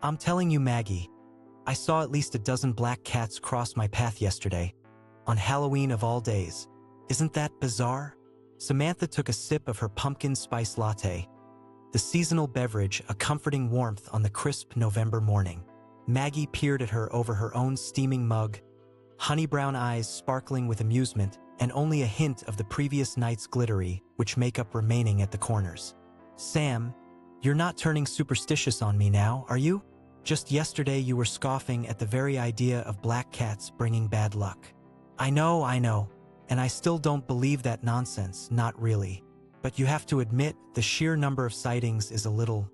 I'm telling you, Maggie, I saw at least a dozen black cats cross my path yesterday, on Halloween of all days. Isn't that bizarre? Samantha took a sip of her pumpkin spice latte, the seasonal beverage a comforting warmth on the crisp November morning. Maggie peered at her over her own steaming mug, honey brown eyes sparkling with amusement and only a hint of the previous night's glittery which makeup remaining at the corners. Sam, you're not turning superstitious on me now, are you? Just yesterday you were scoffing at the very idea of black cats bringing bad luck. I know, and I still don't believe that nonsense, not really. But you have to admit the sheer number of sightings is a little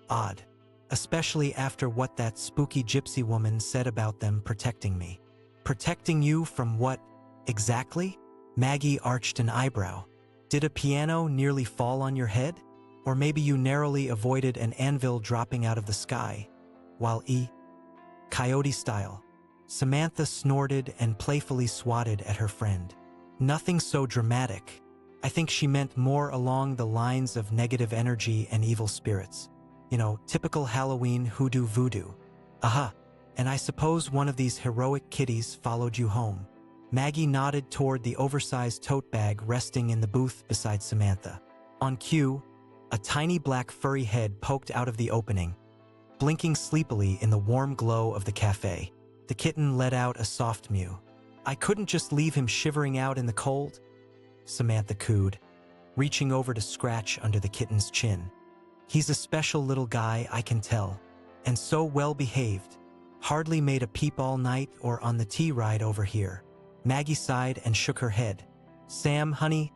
odd, especially after what that spooky gypsy woman said about them protecting me. Protecting you from what, exactly? Maggie arched an eyebrow. Did a piano nearly fall on your head? Or maybe you narrowly avoided an anvil dropping out of the sky, while coyote style. Samantha snorted and playfully swatted at her friend. Nothing so dramatic. I think she meant more along the lines of negative energy and evil spirits. You know, typical Halloween hoodoo voodoo. Aha, and I suppose one of these heroic kitties followed you home. Maggie nodded toward the oversized tote bag resting in the booth beside Samantha. On cue, a tiny black furry head poked out of the opening, blinking sleepily in the warm glow of the cafe. The kitten let out a soft mew. I couldn't just leave him shivering out in the cold, Samantha cooed, reaching over to scratch under the kitten's chin. He's a special little guy, I can tell, and so well-behaved. Hardly made a peep all night or on the tea ride over here. Maggie sighed and shook her head. Sam, honey,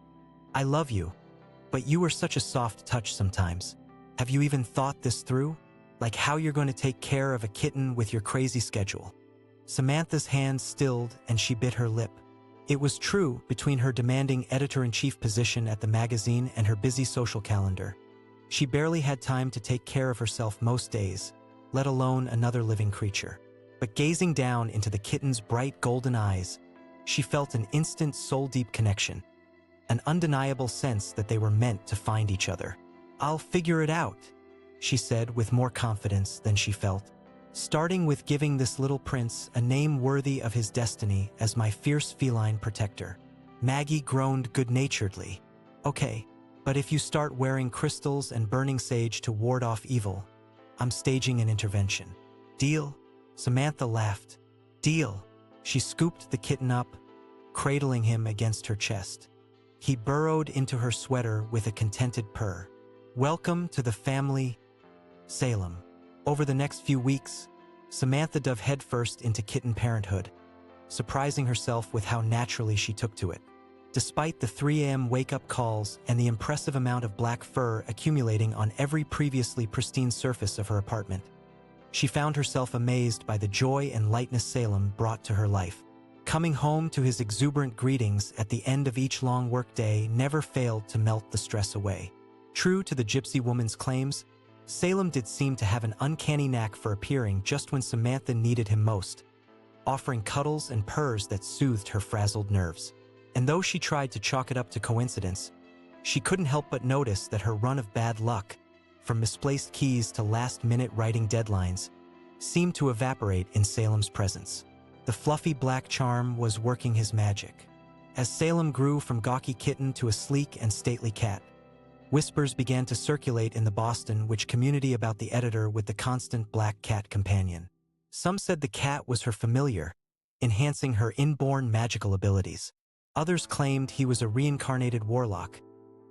I love you, but you are such a soft touch sometimes. Have you even thought this through? Like how you're going to take care of a kitten with your crazy schedule? Samantha's hand stilled and she bit her lip. It was true, between her demanding editor-in-chief position at the magazine and her busy social calendar. She barely had time to take care of herself most days, let alone another living creature. But gazing down into the kitten's bright golden eyes, she felt an instant soul-deep connection, an undeniable sense that they were meant to find each other. I'll figure it out, she said with more confidence than she felt, starting with giving this little prince a name worthy of his destiny as my fierce feline protector. Maggie groaned good-naturedly. Okay, but if you start wearing crystals and burning sage to ward off evil, I'm staging an intervention. Deal? Samantha laughed. Deal. She scooped the kitten up, cradling him against her chest. He burrowed into her sweater with a contented purr. Welcome to the family, Salem. Over the next few weeks, Samantha dove headfirst into kitten parenthood, surprising herself with how naturally she took to it. Despite the 3 a.m. wake-up calls and the impressive amount of black fur accumulating on every previously pristine surface of her apartment, she found herself amazed by the joy and lightness Salem brought to her life. Coming home to his exuberant greetings at the end of each long workday never failed to melt the stress away. True to the gypsy woman's claims, Salem did seem to have an uncanny knack for appearing just when Samantha needed him most, offering cuddles and purrs that soothed her frazzled nerves. And though she tried to chalk it up to coincidence, she couldn't help but notice that her run of bad luck, from misplaced keys to last-minute writing deadlines, seemed to evaporate in Salem's presence. The fluffy black charm was working his magic. As Salem grew from gawky kitten to a sleek and stately cat, whispers began to circulate in the Boston community about the editor with the constant black cat companion. Some said the cat was her familiar, enhancing her inborn magical abilities. Others claimed he was a reincarnated warlock,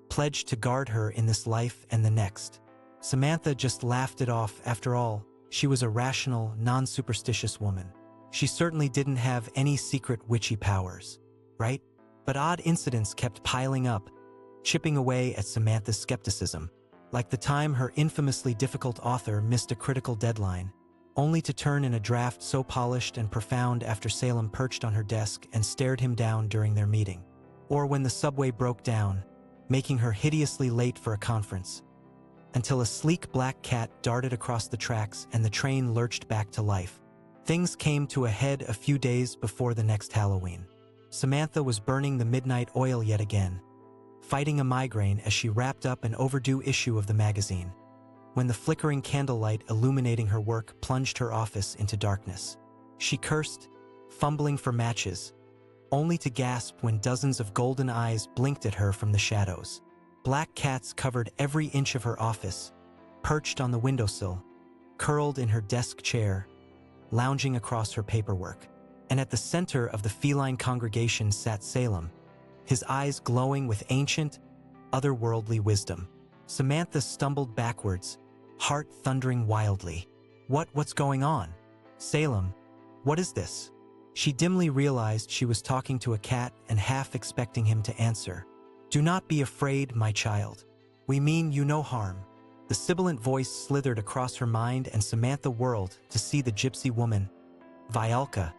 pledged to guard her in this life and the next. Samantha just laughed it off. After all, she was a rational, non-superstitious woman. She certainly didn't have any secret witchy powers, right? But odd incidents kept piling up, chipping away at Samantha's skepticism, like the time her infamously difficult author missed a critical deadline, only to turn in a draft so polished and profound after Salem perched on her desk and stared him down during their meeting. Or when the subway broke down, making her hideously late for a conference, until a sleek black cat darted across the tracks and the train lurched back to life. Things came to a head a few days before the next Halloween. Samantha was burning the midnight oil yet again, fighting a migraine as she wrapped up an overdue issue of the magazine. when the flickering candlelight illuminating her work plunged her office into darkness. She cursed, fumbling for matches, only to gasp when dozens of golden eyes blinked at her from the shadows. Black cats covered every inch of her office, perched on the windowsill, curled in her desk chair, lounging across her paperwork. And at the center of the feline congregation sat Salem, his eyes glowing with ancient, otherworldly wisdom. Samantha stumbled backwards, heart thundering wildly. What's going on? Salem, what is this? She dimly realized she was talking to a cat and half expecting him to answer. Do not be afraid, my child. We mean you no harm. The sibilant voice slithered across her mind, and Samantha whirled to see the gypsy woman, Vialka,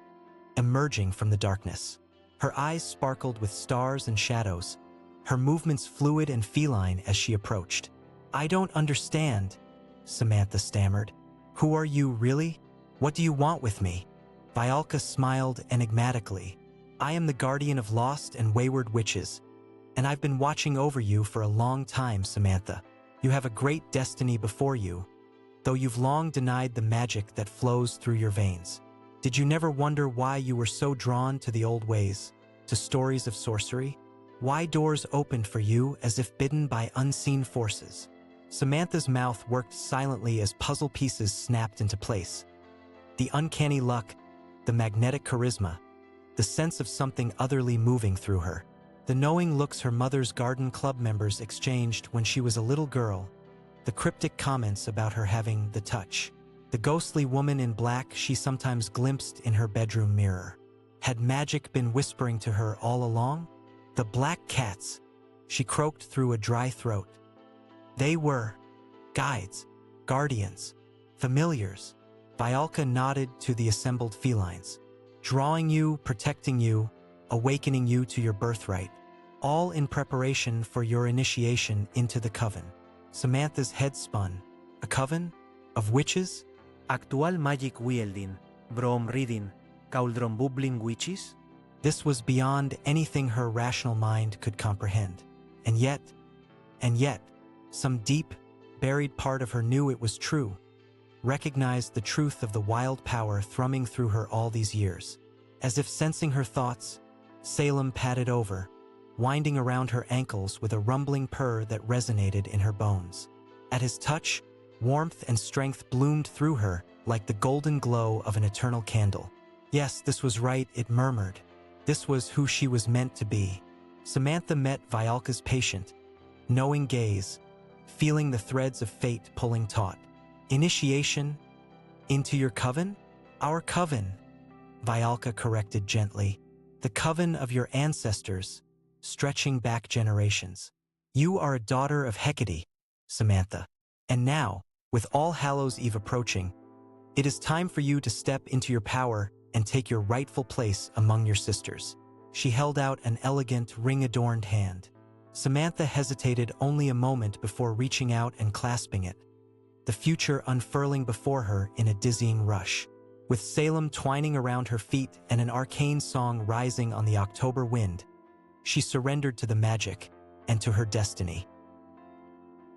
emerging from the darkness. Her eyes sparkled with stars and shadows, her movements fluid and feline as she approached. I don't understand, Samantha stammered. Who are you, really? What do you want with me? Vialka smiled enigmatically. I am the guardian of lost and wayward witches, and I've been watching over you for a long time, Samantha. You have a great destiny before you, though you've long denied the magic that flows through your veins. Did you never wonder why you were so drawn to the old ways, to stories of sorcery? Why doors opened for you as if bidden by unseen forces? Samantha's mouth worked silently as puzzle pieces snapped into place. The uncanny luck, the magnetic charisma, the sense of something otherly moving through her. The knowing looks her mother's garden club members exchanged when she was a little girl, the cryptic comments about her having the touch, the ghostly woman in black she sometimes glimpsed in her bedroom mirror. Had magic been whispering to her all along? The black cats, she croaked through a dry throat. They were guides, guardians, familiars. Vialka nodded to the assembled felines. Drawing you, protecting you, awakening you to your birthright, all in preparation for your initiation into the Coven. Samantha's head spun. A coven? Of witches? Actual magic wielding, brom reading, cauldron bubbling witches? This was beyond anything her rational mind could comprehend. And yet, some deep, buried part of her knew it was true, recognized the truth of the wild power thrumming through her all these years. As if sensing her thoughts, Salem padded over, winding around her ankles with a rumbling purr that resonated in her bones. At his touch, warmth and strength bloomed through her like the golden glow of an eternal candle. Yes, this was right, it murmured. This was who she was meant to be. Samantha met Vialka's patient, knowing gaze, feeling the threads of fate pulling taut. Initiation? Into your coven? Our coven, Vialka corrected gently. The coven of your ancestors, stretching back generations. You are a daughter of Hecate, Samantha. And now, with All Hallows' Eve approaching, it is time for you to step into your power and take your rightful place among your sisters. She held out an elegant, ring-adorned hand. Samantha hesitated only a moment before reaching out and clasping it, the future unfurling before her in a dizzying rush. With Salem twining around her feet and an arcane song rising on the October wind, she surrendered to the magic and to her destiny.